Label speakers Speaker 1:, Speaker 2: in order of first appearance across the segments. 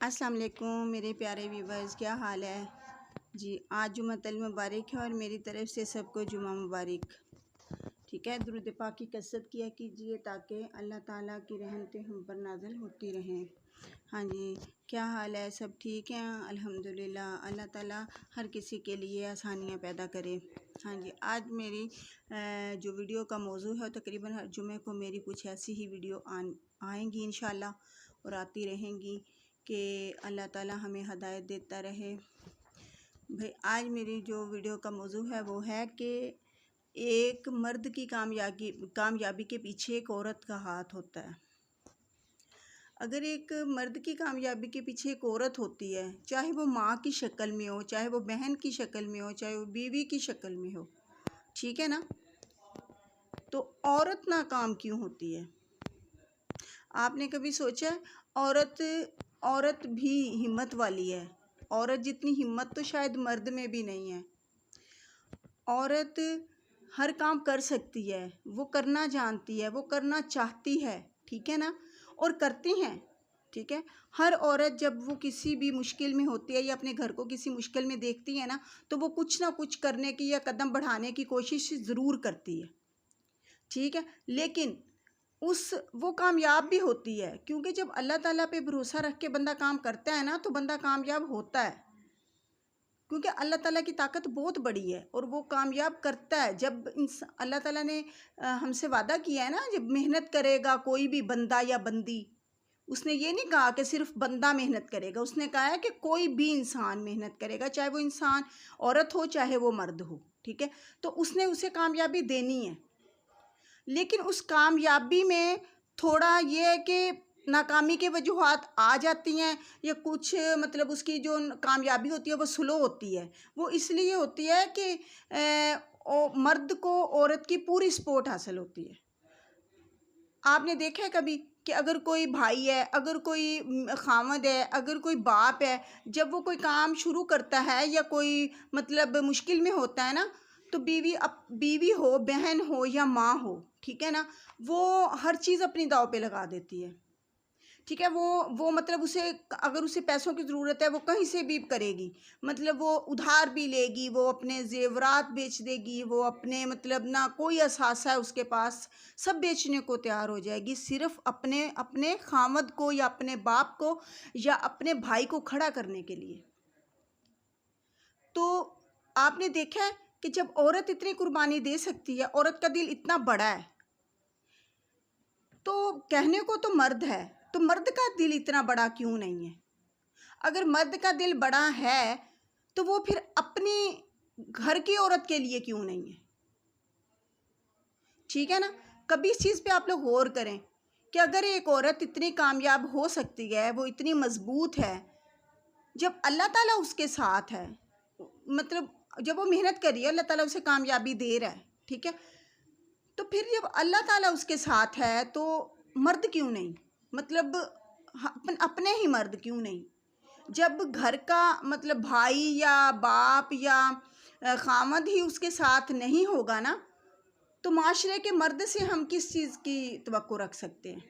Speaker 1: अस्सलाम वालेकुम मेरे प्यारे व्यूवर्स, क्या हाल है जी। आज जुम्मतल मुबारक है और मेरी तरफ़ से सबको जुम्मा मुबारक। ठीक है, दुरूद पाक की कसरत किया कीजिए ताकि अल्लाह ताला की रहमतें हम पर नाज़िल होती रहें। हाँ जी, क्या हाल है? सब ठीक हैं अल्हम्दुलिल्लाह। अल्लाह ताला हर किसी के लिए आसानियाँ पैदा करे। हाँ जी, आज मेरी जो वीडियो का मौजू है तकरीबन हर जुमे को मेरी कुछ ऐसी ही वीडियो आएंगी इंशाल्लाह और आती रहेंगी कि अल्लाह ताला हमें हदायत देता रहे। भाई आज मेरी जो वीडियो का मौजू है वो है कि एक मर्द की कामयाबी के पीछे एक औरत का हाथ होता है। अगर एक मर्द की कामयाबी के पीछे एक औरत होती है, चाहे वो माँ की शक्ल में हो, चाहे वो बहन की शक्ल में हो, चाहे वो बीवी की शक्ल में हो, ठीक है ना, तो औरत नाकाम क्यों होती है? आपने कभी सोचा है? औरत भी हिम्मत वाली है। औरत जितनी हिम्मत तो शायद मर्द में भी नहीं है। औरत हर काम कर सकती है, वो करना जानती है, वो करना चाहती है, ठीक है ना, और करती हैं। ठीक है, हर औरत जब वो किसी भी मुश्किल में होती है या अपने घर को किसी मुश्किल में देखती है ना, तो वो कुछ ना कुछ करने की या कदम बढ़ाने की कोशिश ज़रूर करती है। ठीक है, लेकिन वो कामयाब भी होती है, क्योंकि जब अल्लाह ताला पे भरोसा रख के बंदा काम करता है ना तो बंदा कामयाब होता है, क्योंकि अल्लाह ताला की ताकत बहुत बड़ी है और वो कामयाब करता है। जब अल्लाह ताला ने हमसे वादा किया है ना, जब मेहनत करेगा कोई भी बंदा या बंदी, उसने ये नहीं कहा कि सिर्फ बंदा मेहनत करेगा, उसने कहा है कि कोई भी इंसान मेहनत करेगा, चाहे वो इंसान औरत हो चाहे वो मर्द हो। ठीक है, तो उसने उसे कामयाबी देनी है, लेकिन उस कामयाबी में थोड़ा ये है कि नाकामी के वजूहात आ जाती हैं, या कुछ मतलब उसकी जो कामयाबी होती है वो स्लो होती है। वो इसलिए होती है कि मर्द को औरत की पूरी सपोर्ट हासिल होती है। आपने देखा है कभी कि अगर कोई भाई है, अगर कोई खामद है, अगर कोई बाप है, जब वो कोई काम शुरू करता है या कोई मतलब मुश्किल में होता है ना, तो बीवी हो, बहन हो या माँ हो, ठीक है ना, वो हर चीज़ अपनी दांव पे लगा देती है। ठीक है, वो मतलब अगर उसे पैसों की ज़रूरत है वो कहीं से भी करेगी, मतलब वो उधार भी लेगी, वो अपने जेवरात बेच देगी, वो अपने मतलब ना कोई असासा है उसके पास, सब बेचने को तैयार हो जाएगी, सिर्फ अपने अपने खामद को या अपने बाप को या अपने भाई को खड़ा करने के लिए। तो आपने देखा है कि जब औरत इतनी कुर्बानी दे सकती है, औरत का दिल इतना बड़ा है, तो कहने को तो मर्द है, तो मर्द का दिल इतना बड़ा क्यों नहीं है? अगर मर्द का दिल बड़ा है तो वो फिर अपनी घर की औरत के लिए क्यों नहीं है? ठीक है ना, कभी इस चीज़ पे आप लोग गौर करें कि अगर एक औरत इतनी कामयाब हो सकती है, वो इतनी मजबूत है, जब अल्लाह ताला उसके साथ है, मतलब जब वो मेहनत कर रही है, अल्लाह ताला उसे कामयाबी दे रहा है, ठीक है, तो फिर जब अल्लाह ताला उसके साथ है तो मर्द क्यों नहीं? मतलब अपने ही मर्द क्यों नहीं? जब घर का मतलब भाई या बाप या खामद ही उसके साथ नहीं होगा ना, तो माशरे के मर्द से हम किस चीज़ की तवक्को रख सकते हैं?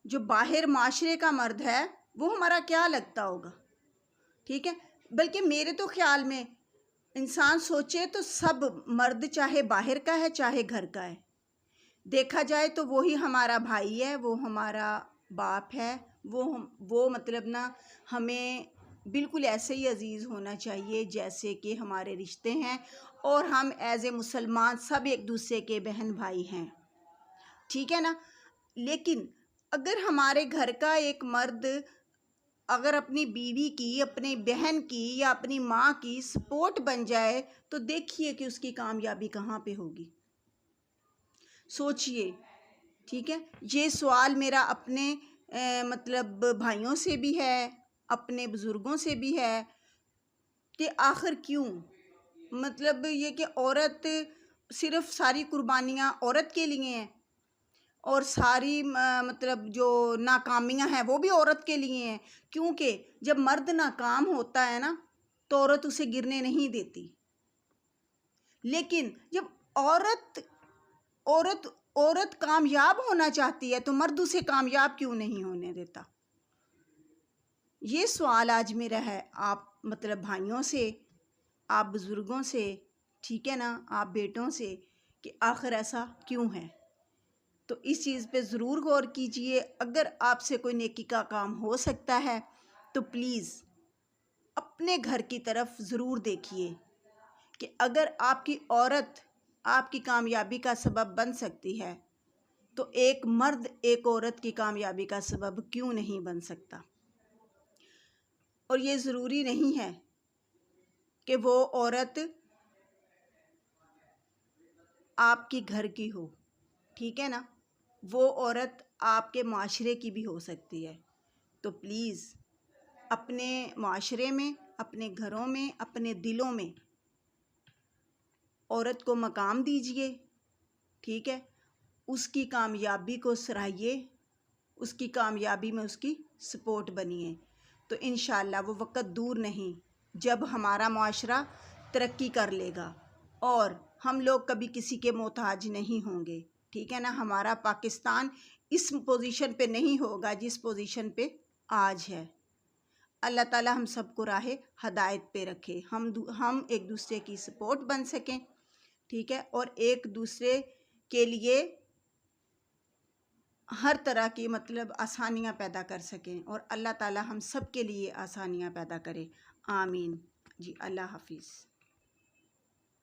Speaker 1: जो बाहर माशरे का मर्द है वो हमारा क्या लगता होगा? ठीक है, बल्कि मेरे तो ख्याल में इंसान सोचे तो सब मर्द, चाहे बाहर का है चाहे घर का है, देखा जाए तो वो ही हमारा भाई है, वो हमारा बाप है, वो मतलब ना हमें बिल्कुल ऐसे ही अजीज़ होना चाहिए जैसे कि हमारे रिश्ते हैं, और हम एज ए मुसलमान सब एक दूसरे के बहन भाई हैं, ठीक है ना। लेकिन अगर हमारे घर का एक मर्द अगर अपनी बीवी की, अपनी बहन की या अपनी माँ की सपोर्ट बन जाए, तो देखिए कि उसकी कामयाबी कहाँ पे होगी। सोचिए, ठीक है, ये सवाल मेरा अपने मतलब भाइयों से भी है, अपने बुज़ुर्गों से भी है कि आखिर क्यों, मतलब ये कि औरत सिर्फ सारी कुर्बानियाँ औरत के लिए हैं और सारी मतलब जो नाकामियाँ हैं वो भी औरत के लिए हैं, क्योंकि जब मर्द नाकाम होता है ना तो औरत उसे गिरने नहीं देती, लेकिन जब औरत औरत औरत कामयाब होना चाहती है तो मर्द उसे कामयाब क्यों नहीं होने देता? ये सवाल आज मेरा है आप मतलब भाइयों से, आप बुज़ुर्गों से, ठीक है ना, आप बेटों से, कि आखिर ऐसा क्यों है। तो इस चीज़ पे ज़रूर गौर कीजिए। अगर आपसे कोई नेकी का काम हो सकता है तो प्लीज़ अपने घर की तरफ ज़रूर देखिए कि अगर आपकी औरत आपकी कामयाबी का सबब बन सकती है तो एक मर्द एक औरत की कामयाबी का सबब क्यों नहीं बन सकता। और ये ज़रूरी नहीं है कि वो औरत आपकी घर की हो, ठीक है ना, वो औरत आपके माशरे की भी हो सकती है। तो प्लीज़ अपने माशरे में, अपने घरों में, अपने दिलों में औरत को मकाम दीजिए, ठीक है। उसकी कामयाबी को सराहिए, उसकी कामयाबी में उसकी सपोर्ट बनिए। तो इंशाअल्लाह वो वक़्त दूर नहीं जब हमारा माशरा तरक्की कर लेगा और हम लोग कभी किसी के मोहताज नहीं होंगे, ठीक है ना। हमारा पाकिस्तान इस पोजीशन पे नहीं होगा जिस पोजीशन पे आज है। अल्लाह ताला हम सबको राह हदायत पे रखे, हम एक दूसरे की सपोर्ट बन सकें, ठीक है, और एक दूसरे के लिए हर तरह की मतलब आसानियाँ पैदा कर सकें और अल्लाह ताला हम सब के लिए आसानियाँ पैदा करे। आमीन जी। अल्लाह हाफिज़।